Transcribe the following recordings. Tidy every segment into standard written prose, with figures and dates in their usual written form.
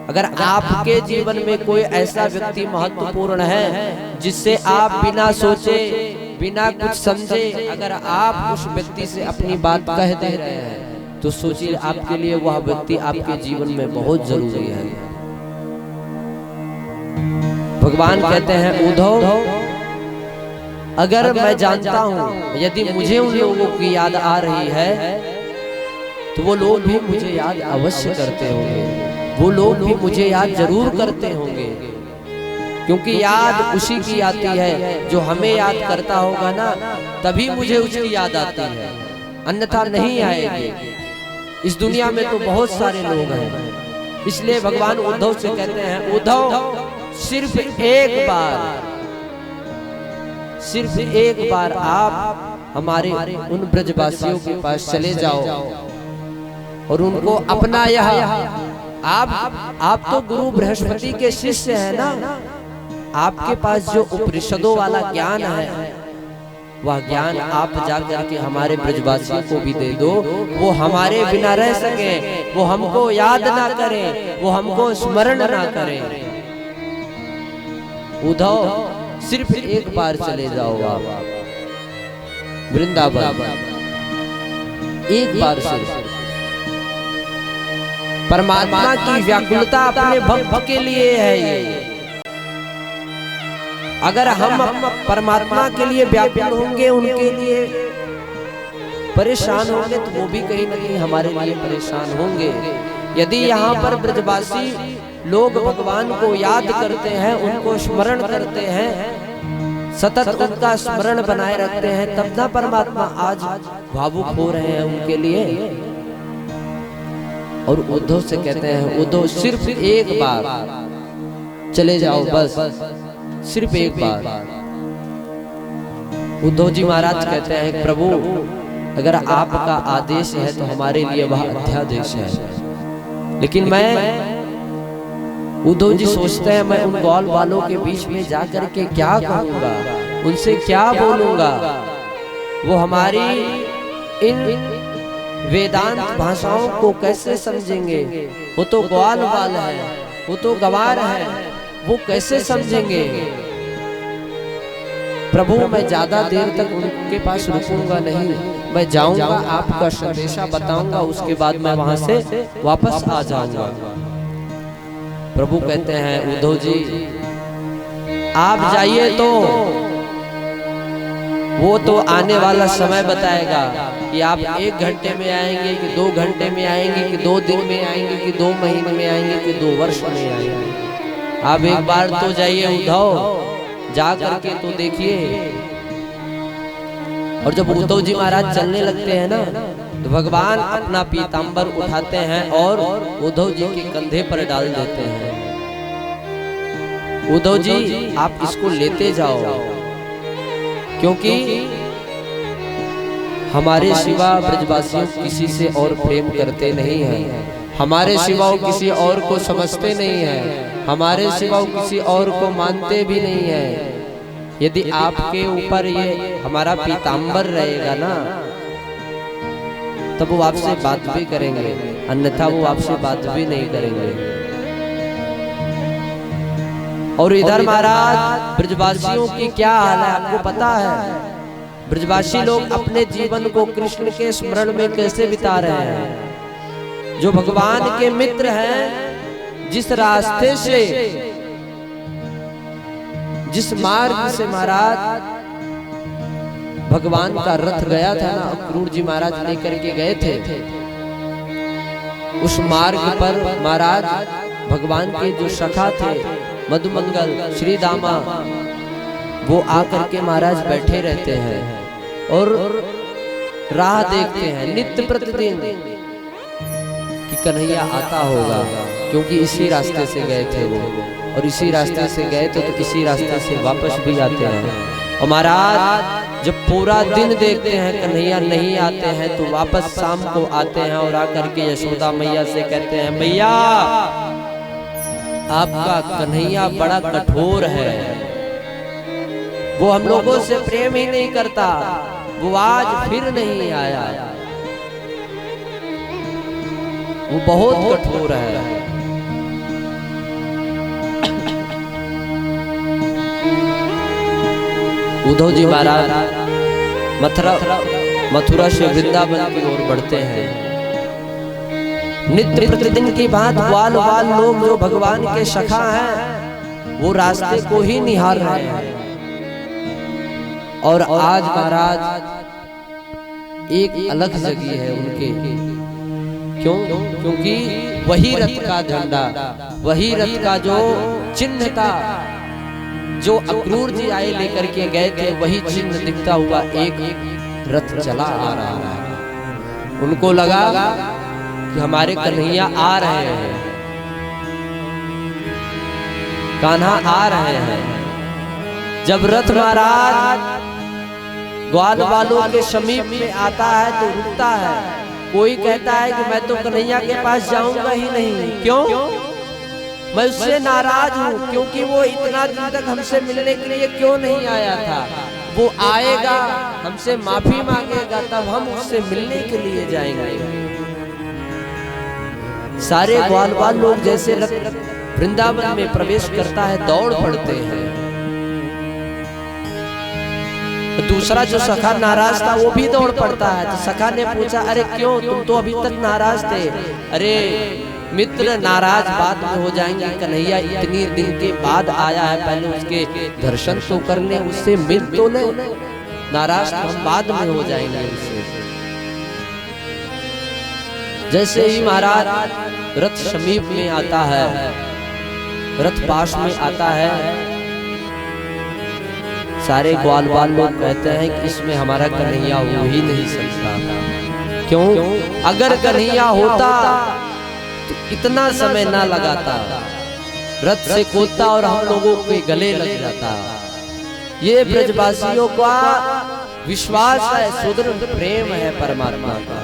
अगर आपके जीवन में कोई ऐसा व्यक्ति महत्वपूर्ण है जिससे आप बिना सोचे बिना कुछ समझे अगर आप उस व्यक्ति से अपनी बात कह दे रहे हैं तो सोचिए आपके लिए वह व्यक्ति आपके जीवन में बहुत जरूरी है। भगवान कहते हैं उद्धव, अगर मैं जानता हूं यदि मुझे उन लोगों की याद आ रही है तो वो लोग भी मुझे याद अवश्य करते होंगे, वो लोग भी मुझे याद जरूर करते होंगे, क्योंकि याद उसी की आती है जो हमें याद करता होगा ना, तभी मुझे उसकी याद आती है, अन्यथा नहीं आएगी। इस दुनिया में तो बहुत सारे लोग हैं, इसलिए भगवान उद्धव से कहते हैं उद्धव सिर्फ एक बार आप हमारे उन ब्रजवासियों के पास चले जाओ और उनको अपना यह आप तो गुरु बृहस्पति के शिष्य हैं ना, आपके पास जो उपनिषदों वाला ज्ञान है वह ज्ञान आप जाकर के हमारे ब्रजवासियों को भी दे दो, वो हमारे बिना रह सके, वो हमको याद ना करें, वो हमको स्मरण ना करें। उद्धव सिर्फ एक बार चले जाओ आप वृंदावन, एक बार सिर्फ। परमात्मा की व्याकुलता अपने भक्त के लिए है ये। अगर हम परमात्मा के लिए व्याकुल होंगे, उनके लिए परेशान होंगे, तो वो भी कहीं न कहीं हमारे लिए परेशान होंगे। यदि यहाँ पर ब्रजवासी लोग भगवान को याद करते हैं, उनको स्मरण करते हैं, सतत उनका स्मरण बनाए रखते हैं, तब ना परमात्मा आज भावुक हो रहे हैं उनके लिए। और उद्धव से कहते हैं उद्धव सिर्फ एक बार चले जाओ, बस सिर्फ एक बार। उद्धव जी महाराज कहते हैं प्रभु अगर आपका आदेश है तो हमारे लिए वह अध्यादेश है, लेकिन उद्धव जी सोचते हैं मैं उन ग्वाल वालों के बीच में जाकर के क्या कहूंगा, उनसे क्या बोलूंगा, वो हमारी इन वेदांत भाषाओं को कैसे समझेंगे, वो तो ग्वाल वाल है, वो तो गवार है, वो कैसे समझेंगे। प्रभु मैं ज्यादा देर तक उनके पास रुकूंगा नहीं, मैं जाऊंगा, आपका संदेशा बताऊंगा, उसके बाद मैं वहां से वापस आ जाऊंगा। प्रभु कहते हैं उद्धव जी आप जाइए तो वो तो आने वाला समय बताएगा कि आप 1 घंटे में आएंगे कि 2 घंटे में आएंगे कि 2 दिन में आएंगे कि 2 महीने में आएंगे कि 2 वर्ष में आएंगे। आप एक बार तो जाइए उद्धव, जा करके तो देखिए। और जब उद्धव जी महाराज चलने लगते हैं ना, तो भगवान अपना पीतांबर उठाते हैं और उद्धव जी के कंधे पर डाल देते हैं। उद्धव जी आप इसको लेते जाओ, क्योंकि हमारे सिवा ब्रजवासियों किसी से और प्रेम करते नहीं हैं, हमारे सिवा किसी और को समझते नहीं हैं, हमारे सिवा किसी और को मानते भी नहीं हैं। यदि आपके ऊपर ये हमारा पीतांबर रहेगा ना, तब वो आपसे बात भी करेंगे, अन्यथा वो आपसे बात भी नहीं करेंगे। और इधर महाराज ब्रजवासियों की क्या हाल है आपको पता है। ब्रजवासी लोग अपने जीवन को कृष्ण के स्मरण में कैसे बिता रहे हैं। जो भगवान के मित्र हैं, जिस रास्ते से, जिस मार्ग से महाराज भगवान का रथ गया था ना, क्रूर जी महाराज लेकर के गए थे, उस मार्ग पर महाराज भगवान के जो सखा थे मधुमंगल श्री दामा, वो आकर के महाराज बैठे रहते हैं और राह देखते हैं नित्य प्रतिदिन कि कन्हैया आता होगा, क्योंकि इसी रास्ते से गए थे वो, और इसी रास्ते से गए थे तो इसी रास्ते से वापस भी आते हैं। और महाराज जब पूरा दिन देखते हैं कन्हैया नहीं आते हैं, तो वापस शाम को आते हैं और आकर के यशोदा मैया से कहते हैं मैया आपका कन्हैया बड़ा कठोर है, वो हम लोगों से प्रेम ही नहीं करता, वो आज फिर नहीं आया, वो बहुत कठोर है। उद्धव जी महाराज मथुरा से वृंदावन की ओर बढ़ते हैं। नित्य प्रतिदिन की बात ग्वाल वाल लोग जो भगवान के सखा हैं वो रास्ते को ही निहार रहे हैं। और आज महाराज एक अलग जगह है उनके। क्यों? क्योंकि वही रथ का झंडा, वही रथ का जो चिन्ह था जो अक्रूर जी आए लेकर के गए थे, वही चिन्ह दिखता हुआ एक रथ चला आ रहा है। उनको लगा कि हमारे कन्हैया आ रहे हैं, कान्हा आ रहे हैं। जब रथ महाराज ग्वाल वालों के समीप में आता है तो रुकता है। कोई कहता है कि मैं तो कन्हैया के पास जाऊंगा ही नहीं। क्यों? मैं उससे नाराज हूँ, क्योंकि वो इतना दिन तक हमसे मिलने के लिए क्यों नहीं आया था। वो आएगा, हमसे माफी मांगेगा, तब हम उससे मिलने के लिए जाएंगे। सारे ग्वाल वाल लोग जैसे वृंदावन में प्रवेश करता है दौड़ पड़ते हैं। दूसरा जो सखा नाराज था वो भी दौड़ पड़ता है। तो सखा ने पूछा, अरे क्यों, तुम तो अभी तक नाराज थे। अरे मित्र, नाराज बाद में हो जाएंगे, कन्हैया इतनी दिन के बाद आया है, पहले उसके दर्शन तो कर ले, उससे मिल तो ले, नाराज तो हम बाद में हो जाएंगे उससे। जैसे ही महाराज रथ समीप में आता है, रथ पास में आता है, सारे ग्वाल वाल लोग कहते हैं कि इसमें हमारा कन्हैया हो ही नहीं सकता। क्यों? अगर कन्हैया होता तो इतना समय ना लगाता, रथ से कूदता और हम लोगों के गले लग जाता। ये ब्रजवासियों का विश्वास है, सुदृढ़ प्रेम है परमात्मा का।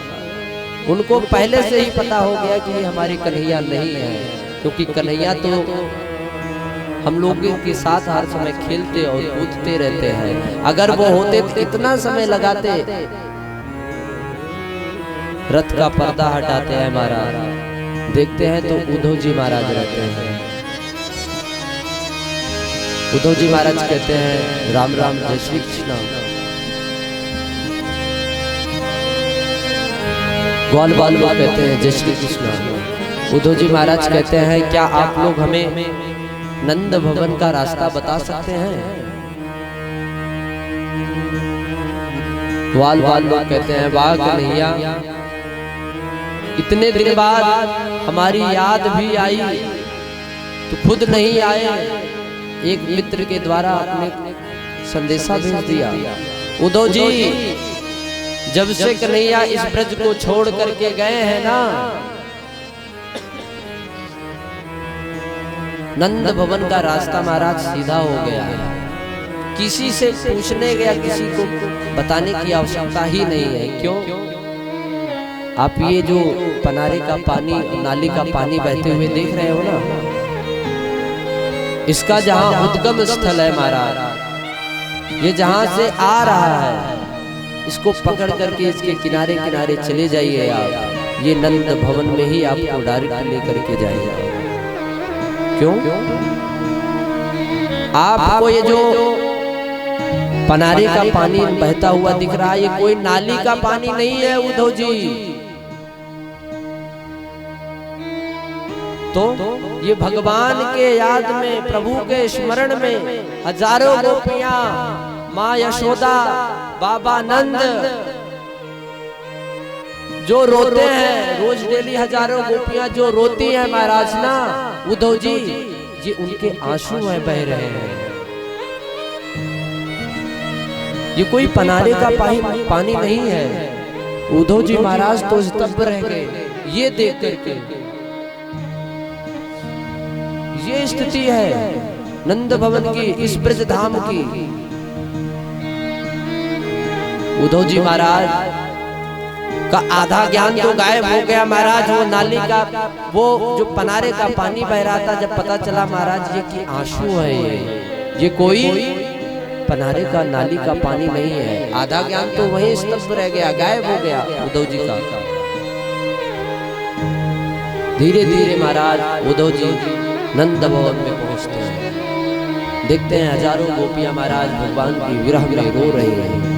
उनको पहले से ही पता हो गया कि ये हमारे कन्हैया नहीं है, क्योंकि कन्हैया तो हम लोगों के साथ हर समय खेलते और कूदते रहते हैं। अगर वो होते तो इतना समय लगाते। रथ का पर्दा हटाते हैं महाराज, देखते हैं तो उद्धव जी महाराज रहते हैं। उद्धव जी महाराज कहते हैं, राम राम, जय श्री कृष्ण। ग्वाल वाल लोग कहते हैं, जय श्री कृष्ण। उद्धव जी महाराज कहते हैं, क्या आप लोग हमें नंद भवन का रास्ता बता सकते हैं? ग्वाल वाल लोग कहते हैं, वाह कन्हैया, इतने दिन बाद हमारी याद भी आई तो खुद नहीं आए, एक मित्र के द्वारा अपने संदेशा भेज दिया। उद्धव जी, जब से कन्हैया इस ब्रज को छोड़ करके गए हैं ना, नंद भवन का रास्ता महाराज सीधा हो गया है। किसी से पूछने गया, किसी को बताने की आवश्यकता ही नहीं है। क्यों? आप ये जो पनारे का पानी, नाली का पानी बहते हुए देख रहे हो ना, इसका जहां उद्गम स्थल है महाराज, ये जहां से आ रहा है, इसको पकड़ करके इसके किनारे किनारे चले जाइए आप। ये नंद भवन में ही आपको डायरेक्ट लेकर के जाएगा। क्यों? आपको ये जो पनारे का पानी बहता हुआ दिख रहा है, ये कोई नाली का पानी नहीं है उद्धव जी। तो ये भगवान के याद में, प्रभु के स्मरण में हजारों गोपियां, माँ यशोदा, बाबा नंद जो रोते हैं, रोज डेली हजारों गोपियां जो रोती हैं महाराज ना, उद्धव जी, ये उनके आंसू है बह रहे हैं। ये कोई पनारे का पानी नहीं है। उद्धव जी महाराज तो स्तब्ध रह गए ये देख करके। ये स्थिति है नंद भवन की, इस ब्रज धाम की। उद्धव जी महाराज का आधा ज्ञान तो गायब हो गया महाराज। वो नाली का, वो जो पनारे का पानी बह रहा था, जब पता चला महाराज ये कि आंसू है, ये कोई पनारे का, नाली का पानी नहीं है। आधा ज्ञान तो वहीं स्तब्ध रह गया, गायब हो गया उद्धव जी का। धीरे धीरे महाराज उद्धव जी नंद भवन में पहुंचते हैं। देखते हैं हजारों गोपियां महाराज भगवान की विरह में रो रही हैं।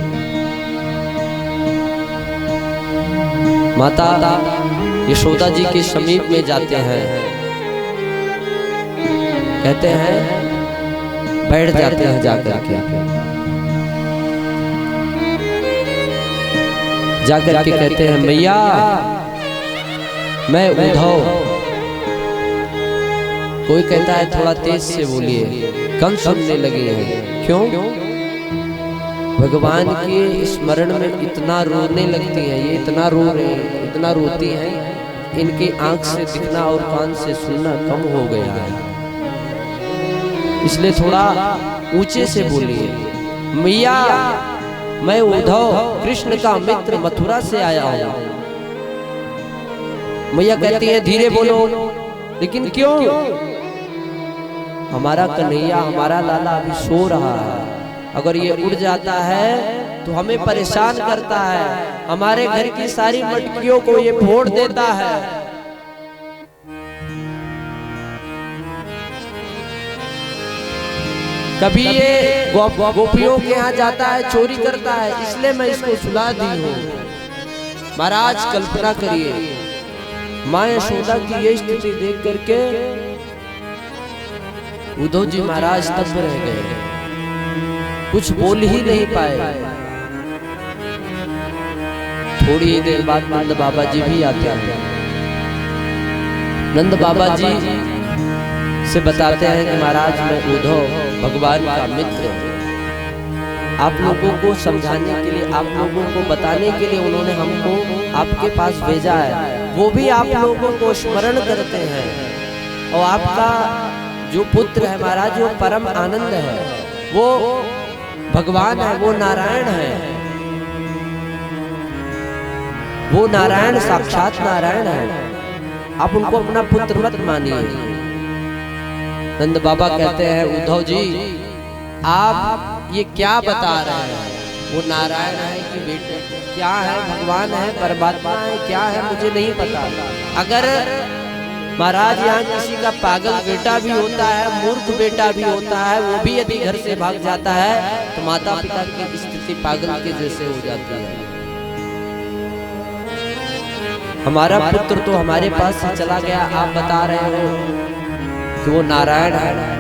माता यशोदा जी के समीप में जाते हैं, कहते हैं बैठ जाते हैं जाकर के कहते हैं मैया मैं उद्धव। कोई कहता है थोड़ा तेज से बोलिए, कम सुनने लगे हैं। क्यों? भगवान के स्मरण में इतना रोने लगती हैं, ये इतना रो रहे हैं, इतना रोती हैं, इनकी आंख से दिखना और कान से सुनना कम हो गया है, इसलिए थोड़ा ऊंचे से बोलिए। मैया मैं उद्धव कृष्ण का मित्र मथुरा से आया हूं। मैया कहती है धीरे बोलो। लेकिन क्यों? हमारा कन्हैया हमारा लाला अभी सो रहा है, अगर ये उड़ जाता है तो हमें परेशान करता है, हमारे घर की सारी मटकियों को ये फोड़ देता है। कभी ये गोपियों के यहाँ जाता है, चोरी करता है, इसलिए मैं इसको सुला दी हूँ। महाराज कल्पना करिए, माँ यशोदा की ये स्थिति देख करके उद्धव जी महाराज तब रह गए, कुछ बोल ही नहीं पाए। थोड़ी ही देर बाद नंद बाबा जी भी आते हैं। नंद बाबा जी से बताते हैं कि महाराज मैं उद्धव भगवान का मित्र, आप लोगों को समझाने के लिए, आप लोगों को बताने के लिए उन्होंने हमको आपके पास भेजा है। वो भी आप लोगों को स्मरण करते हैं, और आपका जो पुत्र है महाराज वो परम आनंद है, वो भगवान है, वो नारायण है, वो नारायण साक्षात नारायण है, आप उनको अपना पुत्र मत मानिए। नंद बाबा कहते हैं उद्धव जी आप ये क्या बता रहे हैं, वो नारायण है कि बेटे क्या है, भगवान है, परमात्मा है, क्या है मुझे नहीं पता। अगर महाराज यहाँ किसी का पागल बेटा भी होता है, मूर्ख बेटा भी होता है, वो भी यदि घर से भाग जाता है तो माता पिता की स्थिति पागल के जैसे हो जाती है। हमारा पुत्र तो हमारे पास से चला गया, आप बता रहे हो कि वो नारायण है।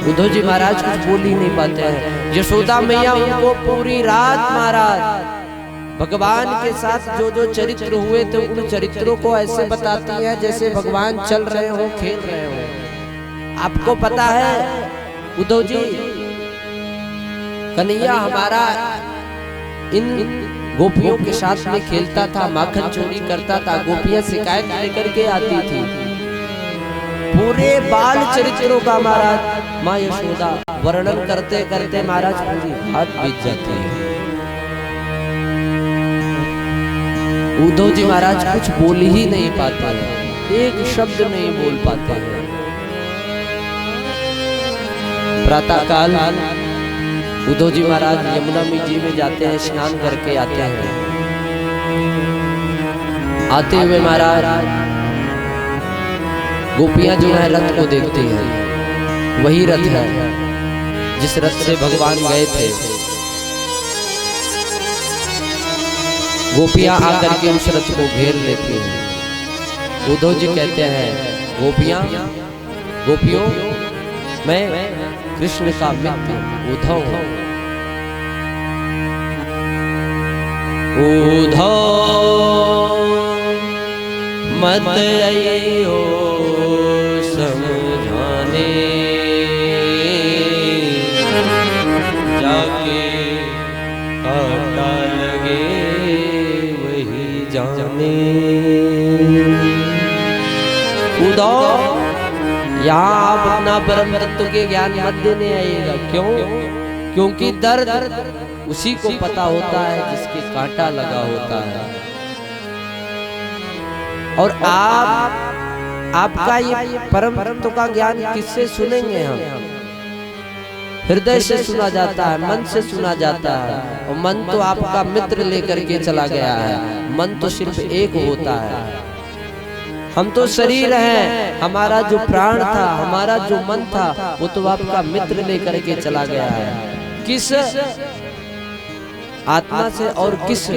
उद्धव जी महाराज कुछ बोल ही नहीं पाते हैं। यशोदा मैया उनको पूरी रात महाराज भगवान के साथ जो जो चरित्र हुए थे उन चरित्रों को ऐसे बताती है जैसे भगवान चल रहे हो, खेल रहे हो। आपको पता है उद्धव जी, कन्हैया हमारा इन गोपियों के साथ में खेलता था, माखन चोरी करता था, गोपियां शिकायत लेकर के आती थी। पूरे बाल चरित्रों का महाराज माँ यशोदा वर्णन करते करते महाराज पूरी हाथ बीत जाती है। उद्धव जी महाराज कुछ बोल ही नहीं पाते हैं, एक शब्द नहीं बोल पाते हैं। प्रातः काल उद्धव जी महाराज यमुना जी में जाते हैं, स्नान करके आते हैं। आते हुए महाराज गोपियां जो है रथ को देखती हैं, वही रथ है जिस रथ से भगवान गए थे। गोपियां आकर के उस रथ को घेर लेती हैं। उद्धव जी कहते हैं गोपियों मैं कृष्ण का मित्र उद्धव हूं। उद्धव मत आइयो समझाने, जाके काटा लगे वही जाने। उद्धव यहाँ आप अपना परम तत्व के ज्ञान मत देने आइएगा। क्यों? क्योंकि दर्द उसी को पता होता है जिसके कांटा लगा होता है। और आपका ये परम तत्व का ज्ञान किससे सुनेंगे हम? हृदय से सुना जाता है, मन से सुना जाता है। और मन तो आपका मित्र लेकर के चला गया है, मन तो सिर्फ एक होता है। हम तो शरीर हैं, हमारा जो प्राण था, हमारा जो मन था, वो तो आपका मित्र लेकर के चला गया है। किस आत्मा से और किस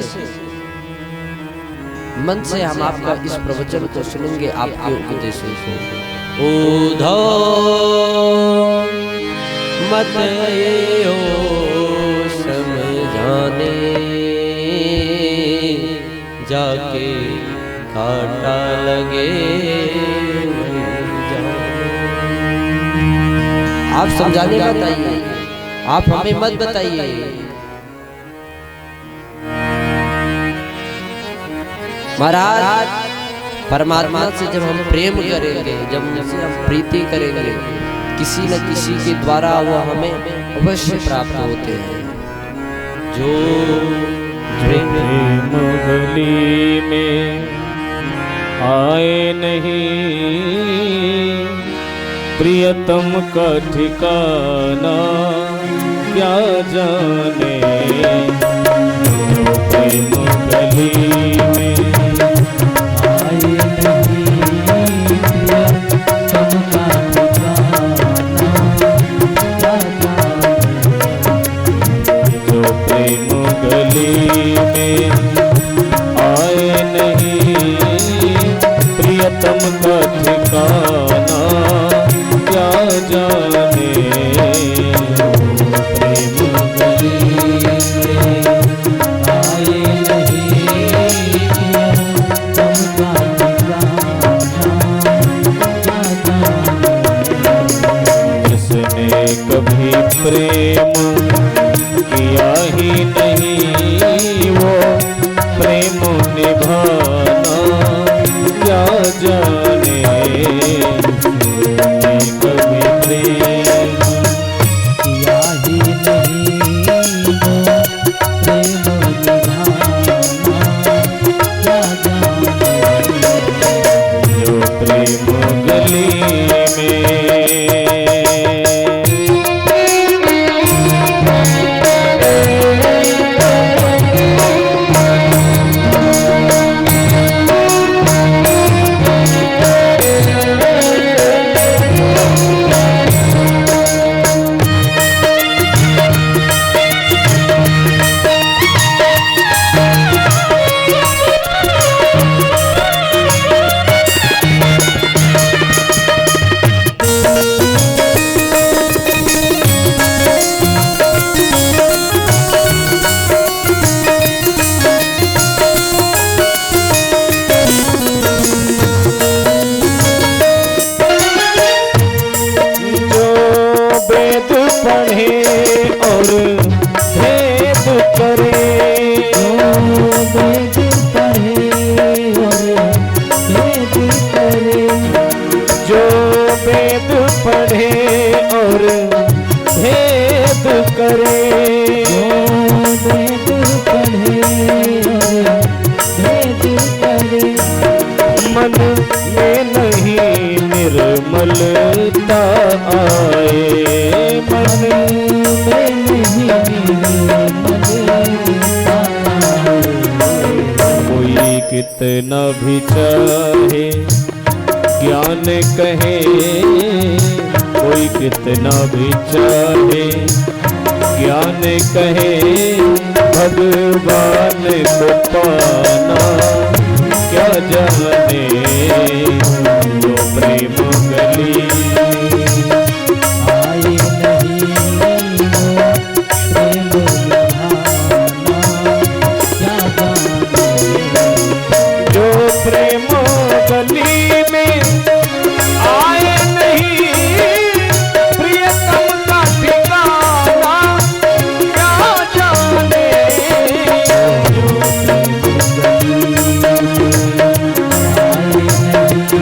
मन से हम आपका इस प्रवचन को सुनेंगे, आपके उपदेशों को। उधो मत यो समझाने, जाके काटा लगे। आप समझाने बताइए, आप हमें मत बताइए। महाराज, परमात्मा से जब हम प्रेम करेंगे, जब उनसे हम प्रीति करेंगे, किसी न किसी के द्वारा वो हमें अवश्य प्राप्त होते हैं। जो प्रेम गली में आए नहीं, प्रियतम का ठिकाना क्या जाने। प्रेम गली में आए नहीं, प्रियतम का ठिकाना क्या जाने। जो प्रेम गली में आए नहीं, प्रियतम का ठिकाना क्या जाने। प्रेम गली में आए नहीं, प्रियतम का ठिकाना क्या जाने। जिसने कभी प्रेम किया ही नहीं, वो प्रेम निभाना क्या जाने। कभी प्रेम किया ही नहीं, वो प्रेम निभाना क्या जाने। जो प्रेम गली में निर्मलता आए, मन में नहीं निर्मलता आए। कोई कितना भी चाहे ज्ञान कहे, कोई कितना भी चाहे ज्ञान कहे, भगवान को पाना क्या जाने। जो प्रेम गली आए नहीं, प्रेम निभाना क्या जाने। जो प्रेम गली में आए नहीं, प्रियतम का ठिकाना क्या जाने। जो प्रेम गली आए नहीं,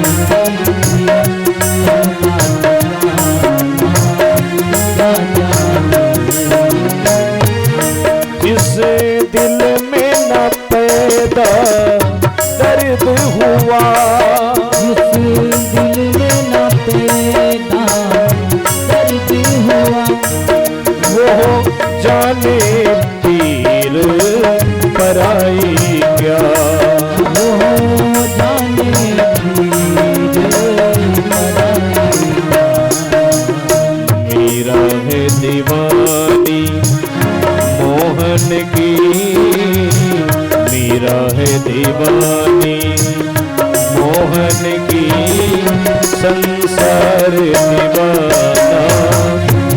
संसार दीवाना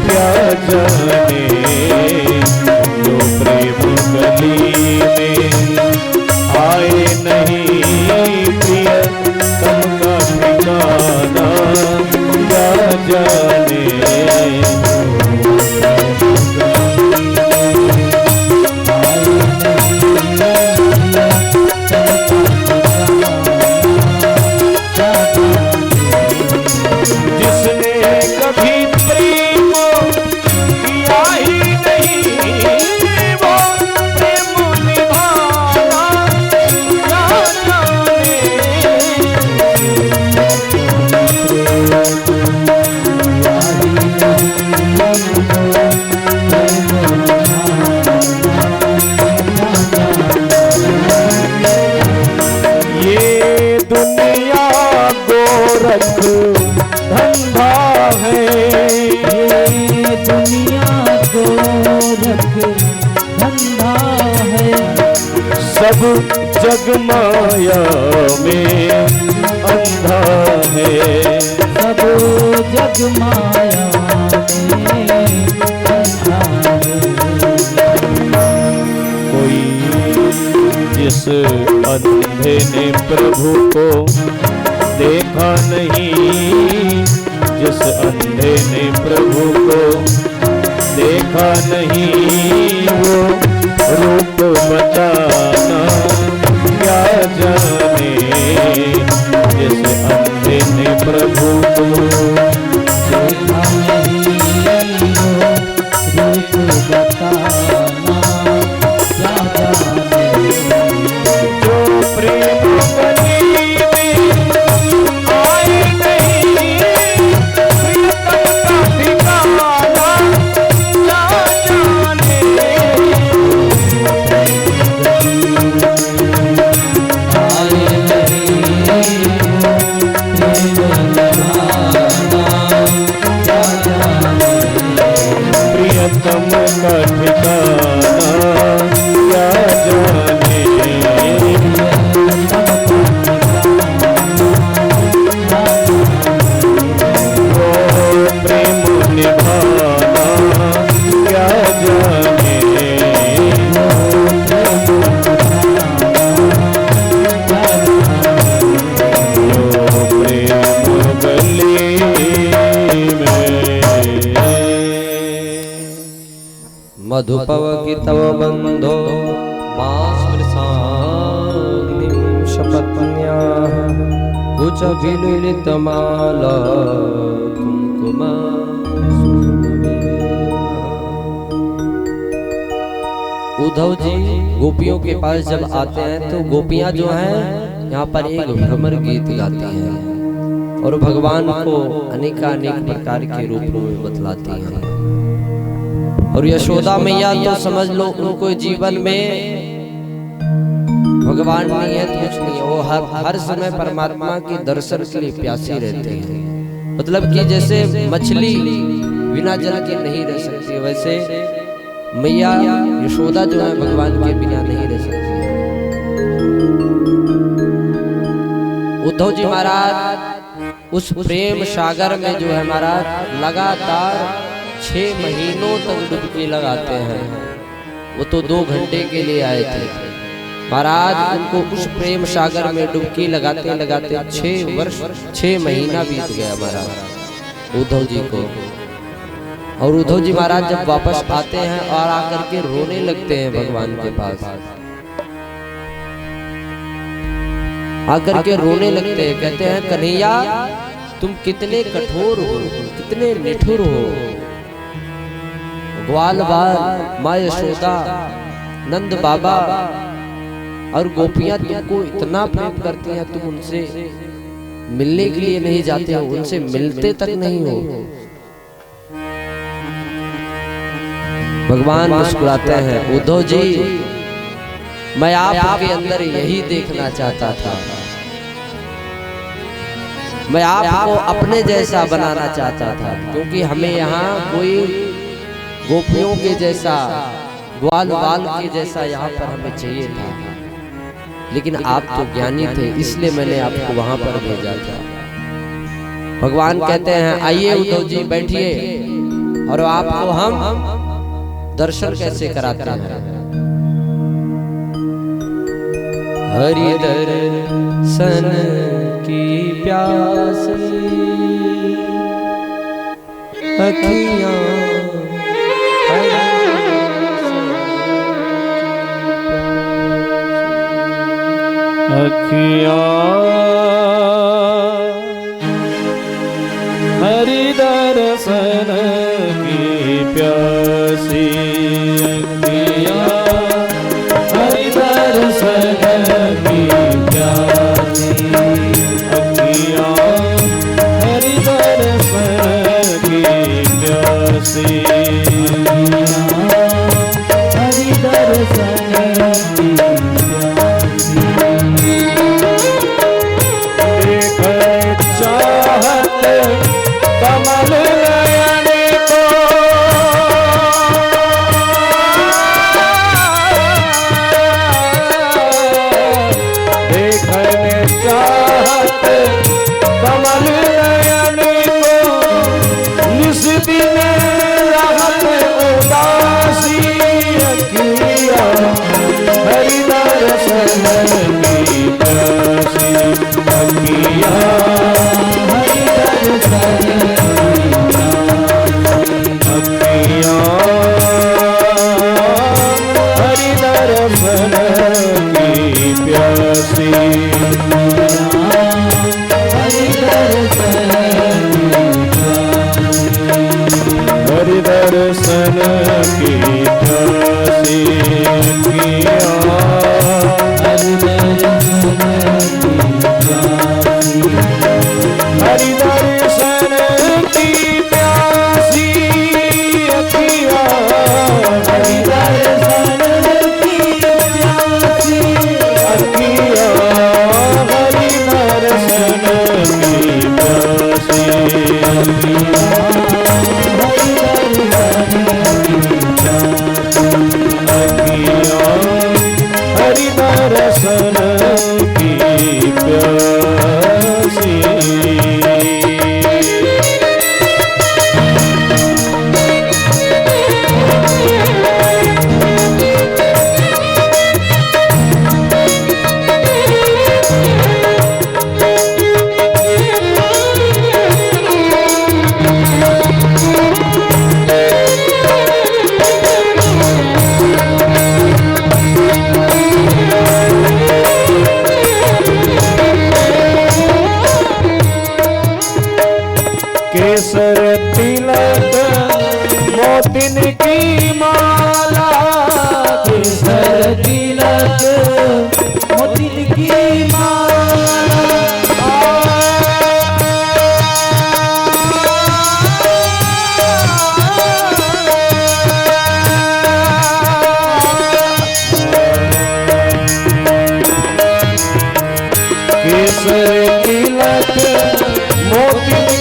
क्या जाने, जो प्रेम गली में आए नहीं प्रिय तम का ठिकाना क्या जाने। धंधा है ये दुनिया गोरख धंधा है, सब जग माया में अंधा है, सब जग माया में अंधा है। कोई जिस अंधे ने प्रभु को देखा नहीं, जिस अंधे ने प्रभु को देखा नहीं, वो रूप बताना क्या जाने, जिस अंधे ने प्रभु को देखा नहीं, वो रूप बताना क्या जाने। जो प्रेम प्रियतम का ठिकाना क्या जाने, वो प्रेम निभाना क्या जाने, वो प्रेम गली मधुपवकितव बंधो मास्मृसाग्निं शपत्न्याः कुच विलुलितमाला कुंकुमा। उद्धव जी गोपियों के पास जब आते हैं तो गोपियां जो हैं यहाँ पर एक भ्रमर गीत गाती हैं और भगवान को अनेकानेक प्रकार के रूपों में बतलाती हैं। और यशोदा मैया तो समझ लो उनको जीवन में भगवान नहीं है तो कुछ नहीं है, वो हर समय परमात्मा के दर्शन के लिए प्यासी रहते हैं। मतलब कि जैसे मछली बिना जल के नहीं रह सकती, वैसे मैया यशोदा जो है भगवान के बिना नहीं रह सकती। उद्धव जी महाराज उस प्रेम सागर में जो है महाराज लगातार 6 महीनों तक डुबकी लगाते हैं। वो तो 2 घंटे के लिए आए थे महाराज, उनको उस प्रेम सागर में डुबकी लगाते लगाते 6 वर्ष 6 महीना बीत गया महाराज उद्धव जी को। और उद्धव जी महाराज जब वापस आते हैं और आकर के रोने लगते हैं भगवान के पास, आकर के रोने लगते हैं, कहते हैं कन्हैया तुम कितने कठोर हो, कितने निठुर हो। ग्वाल बाल माँ यशोदा नंद बाबा और गोपियां तुमको इतना प्रेम करती हैं, तुम उनसे मिलने के लिए नहीं जाते हो, उनसे मिलते तक नहीं हो। भगवान मुस्कुराते हैं, उद्धव जी मैं आपके अंदर यही देखना चाहता था, मैं आपको अपने जैसा बनाना चाहता था, क्योंकि हमें यहाँ कोई गोपियों के जैसा ग्वाल बाल के जैसा यहाँ पर हमें चाहिए था, लेकिन आप तो ज्ञानी थे इसलिए मैंने आपको वहां पर भेजा था। भगवान कहते हैं आइए उद्धव जी बैठिए और आपको हम दर्शन कैसे कराते हैं। हरि दर्शन की प्यासी अखियां हरि दर्शन की प्यासी अखियां हरि दर्शन की प्यासी अखियां हरि दर्शन की प्यासी हरि दर्शन की कमल नयन को देखने चाहत कमल नयन को निस दिन रहत उदासी अखियां हरि दर्शन की प्यासी अखियां हरि दर्शन हरि दर्शन की प्यासी हरि दर्शन हरि दर्शन की प्यासी हरि दर्शन की प्यासी अखियां हरि दर्शन की प्यासी अखियां हरि दर्शन की प्यासी अखियां हरि दर्शन की प्यासी केसर तिलक मोतिन की माला केसर तिलक मोतिन की माला केसर तिलक मोतिन की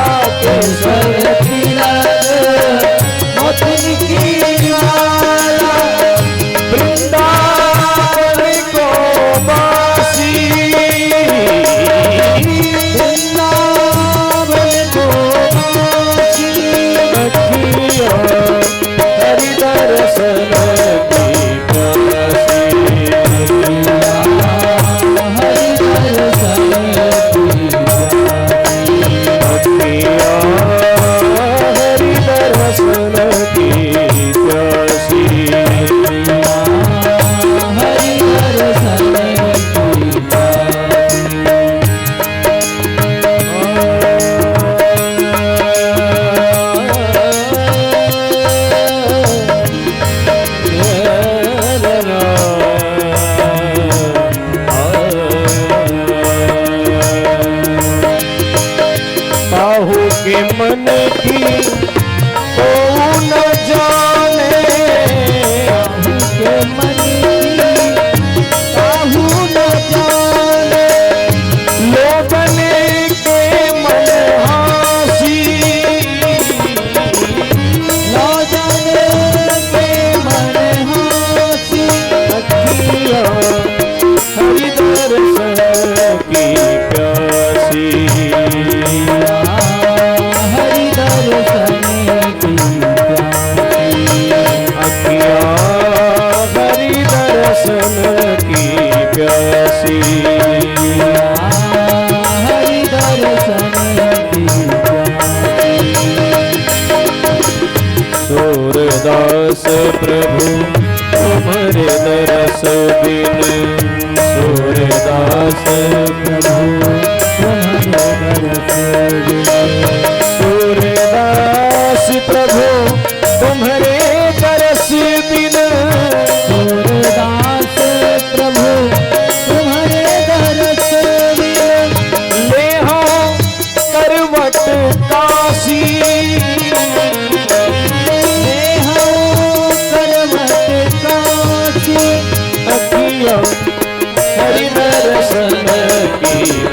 केसर तिलक मोतिन की माला वृंदावन को बासी वृंदावन को बासी अखियां हरि दर्शन की प्यासी हरि दर्शन हरि दर्शन की प्यासी हरि दर्शन काहू के मन की को न जाने काहू के मन की काहू न जाने लोगन के मन हासी लोगन के मन हासी अखियां हरि दर्शन की प्यासी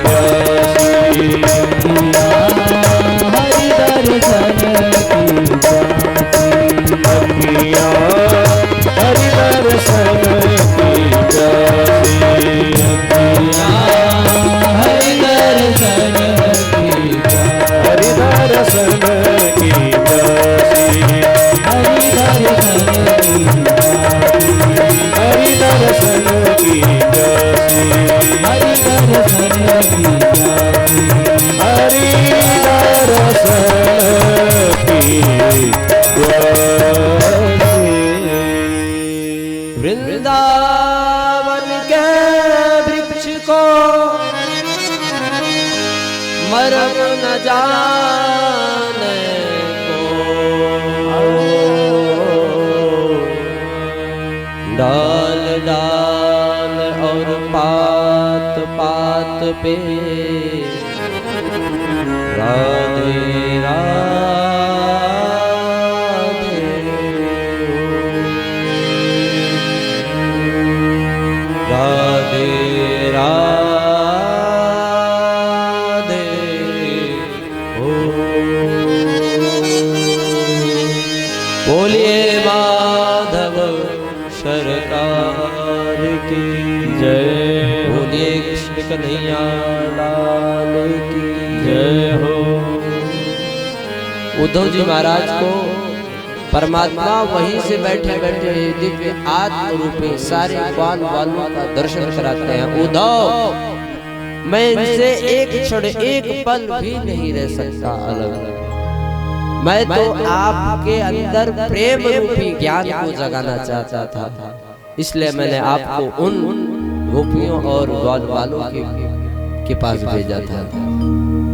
प्यासी हरि दर्शन की प्यासी अखियाँ हरि दर्शन की प्यासी हरि दर्शन की हरि दर्शन की प्यासी हरि दर्शन की हरि दर्शन की प्यासी हरि दर्शन की हरि दर्शन की प्यासी। वृंदावन के वृक्ष को मरम न जाने को, डाल डाल और पात पात पे राधे राधे। राधे राधे ओ। बोलिए माधव सरकार की जय बोलिए कृष्ण कन्हैया लाल की जय हो। उद्धव जी महाराज को परमात्मा वहीं से बैठे बैठे दिव्य आत्म रूपी सारे ग्वाल वालों का दर्शन कराते हैं। उद्धव मैं इनसे एक क्षण एक पल भी नहीं रह सकता अलग। मैं तो आपके अंदर प्रेम रूपी ज्ञान को जगाना चाहता था, इसलिए मैंने आपको उन गोपियों और ग्वाल वालों के पास भेजा था।